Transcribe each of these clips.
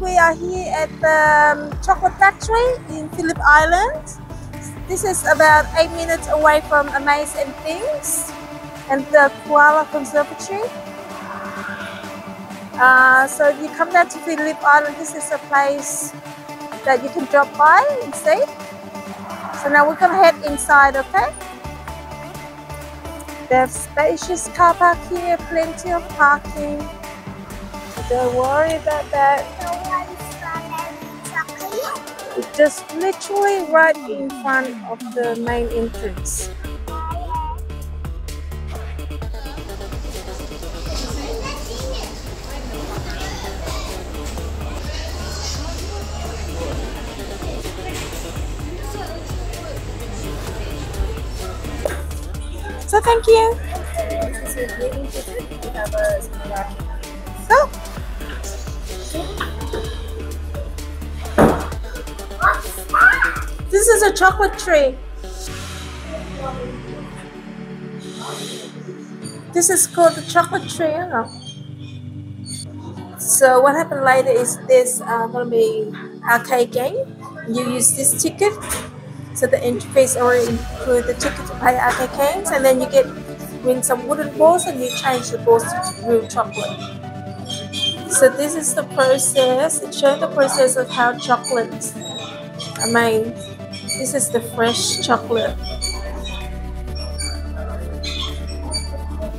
we are here at the chocolate factory in Phillip Islands. This is about 8 minutes away from Amaze and Things and the Koala Conservatory. So if you come down to Phillip Island, this is a place that you can drop by and see. So now we're gonna head inside, okay? They have spacious car park here, plenty of parking. Don't worry about that. It's just literally right in front of the main entrance. So thank you. Go. This is a chocolate tree. This is called the chocolate tree. I don't know. So what happened later is there's gonna be arcade game. You use this ticket. So the interface already includes the ticket to play arcade games, and then you win some wooden balls and you change the balls to real chocolate. So this is the process. It's showing the process of how chocolates are made. This is the fresh chocolate.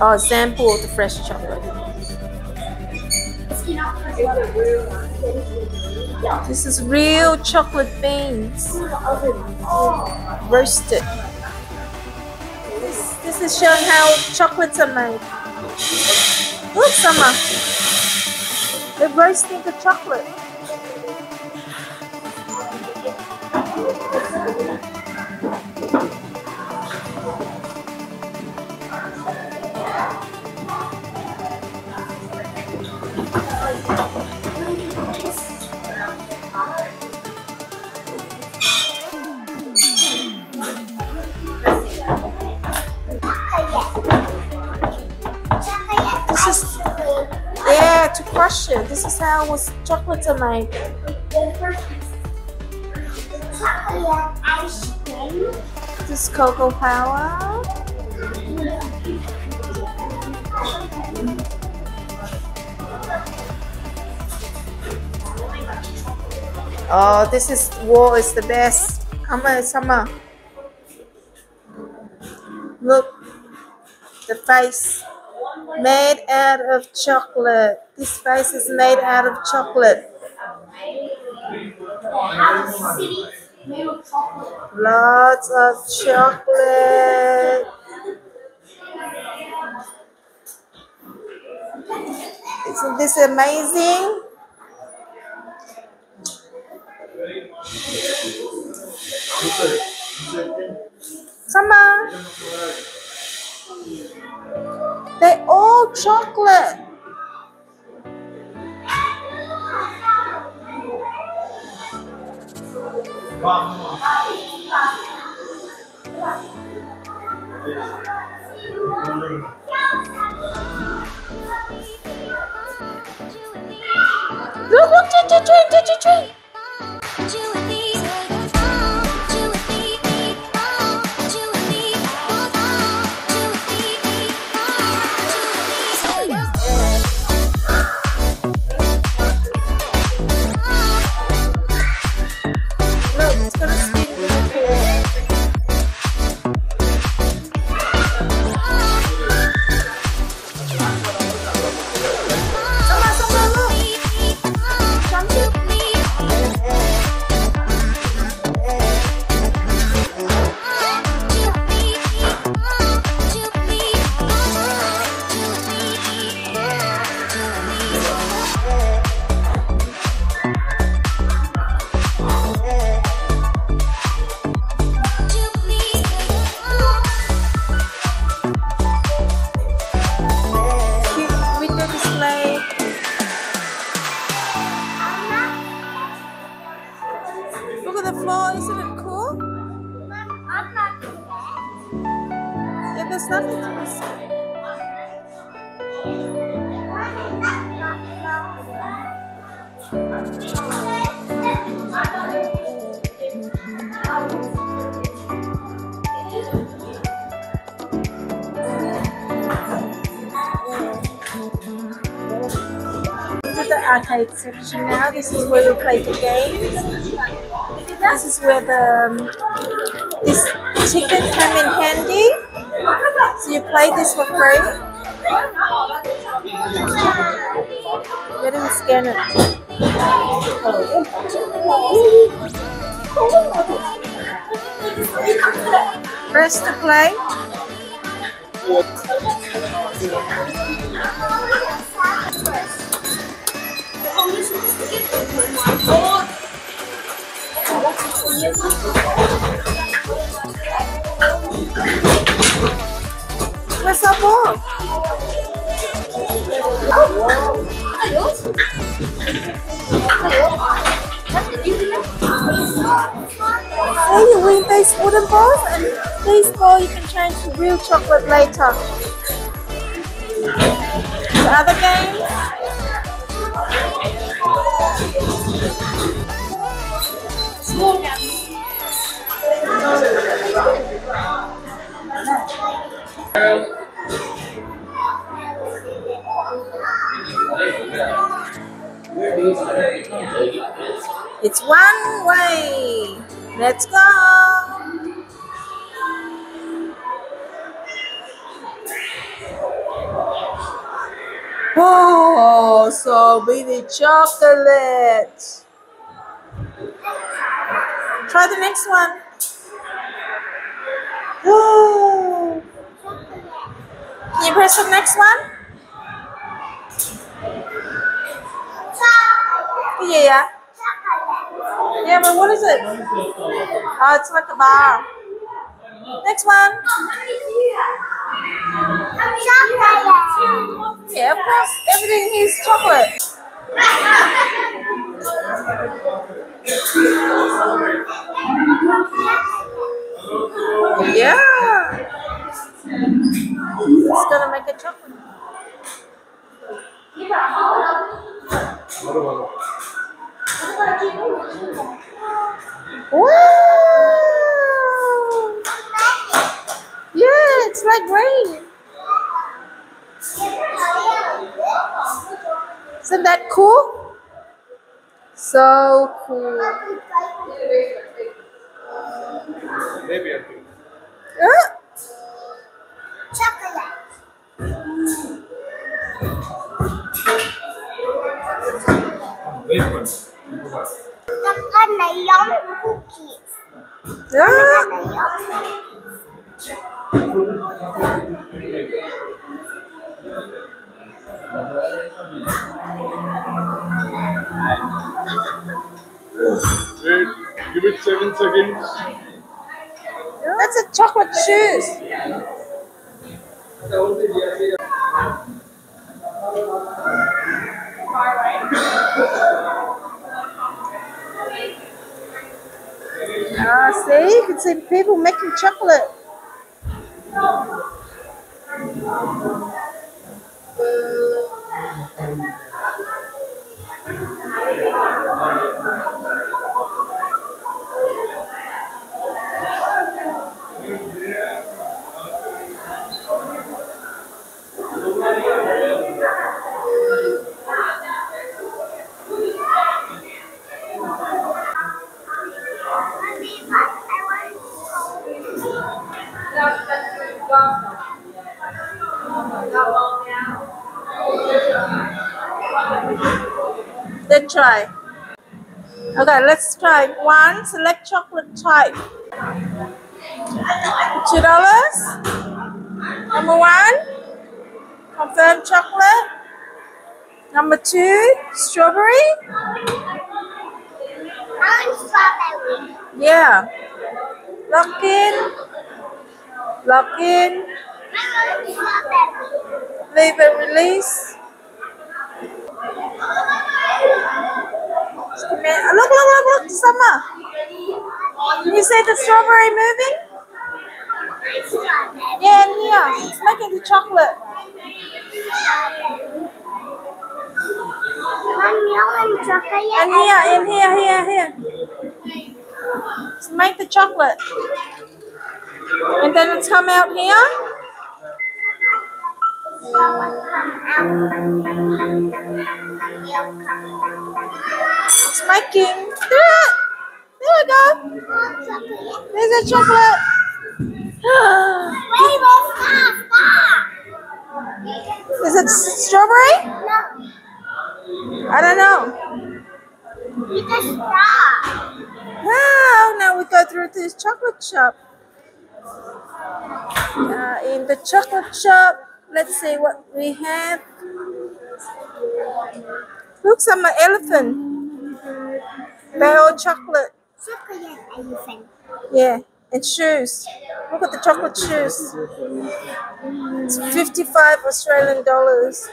Oh, sample of the fresh chocolate. This is real chocolate beans, roasted. This is showing how chocolates are made. Look, Summer. They're roasting the chocolate. Yeah, to crush it. This is how chocolates are made. This is cocoa powder. Oh, this is is the best. Summer. Look, the face. Made out of chocolate. This face is made out of chocolate. Lots of chocolate. Isn't this amazing? Summer. They're all chocolate. Look, tree. Look at the floor, isn't it cool? Yeah, there's nothing to be seen. To the arcade section now. This is where we play the games. This is where this ticket come in handy. So you play this for free. Where do we scan it? Press to play. Where's our ball? Hey, you win these wooden balls, and these balls you can change to real chocolate later. The other games. It's one way. Let's go. Oh, so many chocolate. Try the next one. Oh. Can you press the next one? Yeah. Yeah, but what is it? Oh, it's like a bar. Next one. Chocolate. Yeah, of course. Everything here is chocolate. Yeah. It's gonna make a chocolate. Wow! Yeah, it's like rain. Isn't that cool? So cool. Maybe I think. Chocolate. Cookies. Wait, give it 7 seconds. That's a chocolate shoes. See, you can see people making chocolate. Then try. Okay, let's try. One, select chocolate type. $2. Number one, confirm chocolate. Number two, strawberry. Strawberry. Yeah. Lock in. Lock in. Leave and release. Look, Summer. Can you see the strawberry moving? Yeah, and here. It's making the chocolate. milk and chocolate. And here. So make the chocolate. And then it's come out here. It's making. Do it. There we go. There's a chocolate. Wait, stop. Is it strawberry? No, I don't know. it's a straw. Wow, now we go through this chocolate shop. In the chocolate shop, let's see what we have. Looks like an elephant. They're all chocolate. Chocolate elephant. Yeah, and shoes. Look at the chocolate shoes. It's 55 Australian dollars.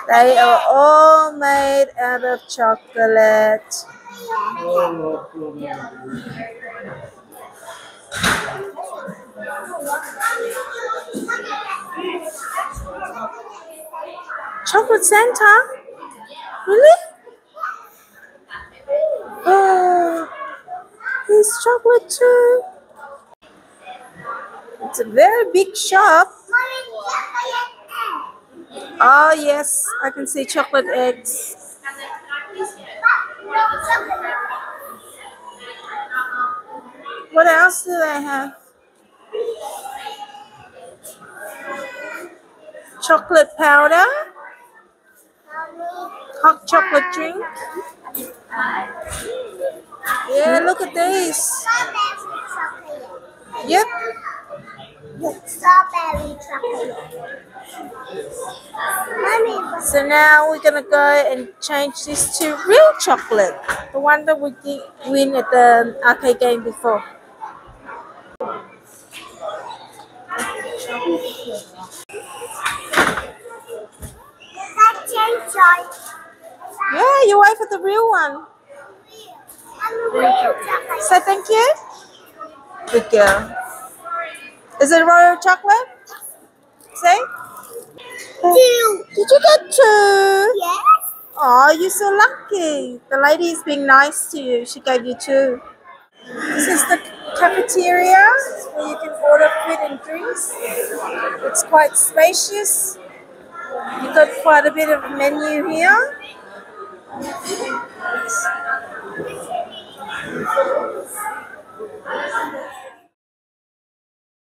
They are all made out of chocolate. Chocolate Santa? Really? Oh, here's chocolate too. It's a very big shop. Oh yes, I can see chocolate eggs. What else do they have? Chocolate powder. Hot chocolate drink. Yeah, look at these. Yep. Strawberry chocolate. Mommy, So now we're gonna go and change this to real chocolate, the one that we did win at the arcade game before. that's change chocolate. Yeah, you wait for the real one. Say thank you. Good girl. Is it royal chocolate? Say. Two. Did you get two? Yes. Oh, you're so lucky. The lady is being nice to you. She gave you two. This is the cafeteria where you can order food and drinks. It's quite spacious. You've got quite a bit of menu here.